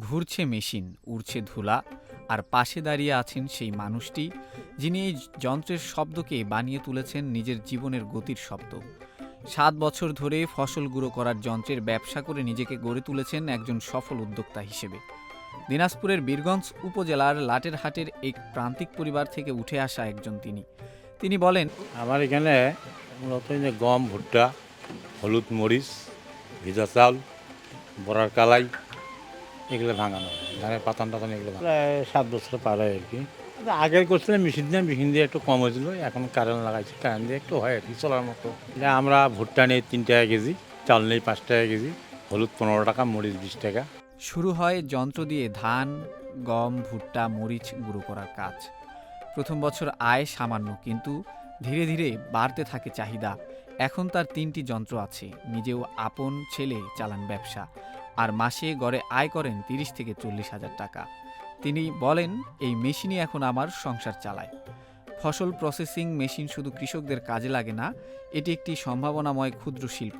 ঘুরছে মেশিন, উড়ছে ধুলা, আর পাশে দাঁড়িয়ে আছেন সেই মানুষটি যিনি এই যন্ত্রের শব্দকে বানিয়ে তুলেছেন নিজের জীবনের গতির শব্দ। 7 বছর ধরে ফসল গুঁড়ো করার যন্ত্রের ব্যবসা করে নিজেকে গড়ে তুলেছেন একজন সফল উদ্যোক্তা হিসেবে। দিনাজপুরের বীরগঞ্জ উপজেলার লাটেরহাটের এক প্রান্তিক পরিবার থেকে উঠে আসা একজন তিনি বলেন, আমার এখানে মূলত এই যে গম, ভুট্টা, হলুদ, মরিচ, ভিজা চাল, বড়ার কালাই এগুলো ভাঙানো হয়। ধানের পাতান টাতান এগুলো প্রায় 7 বছর পার হয় আর কি। আগে করছিলাম মেশিন দিয়ে একটু কম হয়েছিল, এখন কারেন্ট লাগাইছি, কারেন্ট দিয়ে একটু হয় আর কি চলার মতো। এটা আমরা ভুট্টা নেই 3 টাকা কেজি, চাল নেই 5 টাকা কেজি, হলুদ 15 টাকা, মরিচ 20 টাকা। শুরু হয় যন্ত্র দিয়ে ধান, গম, ভুট্টা, মরিচ গুঁড়ো করার কাজ। প্রথম বছর আয় সামান্য, কিন্তু ধীরে ধীরে বাড়তে থাকে চাহিদা। এখন তার 3টি যন্ত্র আছে, নিজেও আপন ছেলে চালান ব্যবসা, আর মাসে গড়ে আয় করেন 30 থেকে 40 হাজার টাকা। তিনি বলেন, এই মেশিনই এখন আমার সংসার চালায়। ফসল প্রসেসিং মেশিন শুধু কৃষকদের কাজে লাগে না, এটি একটি সম্ভাবনাময় ক্ষুদ্র শিল্প।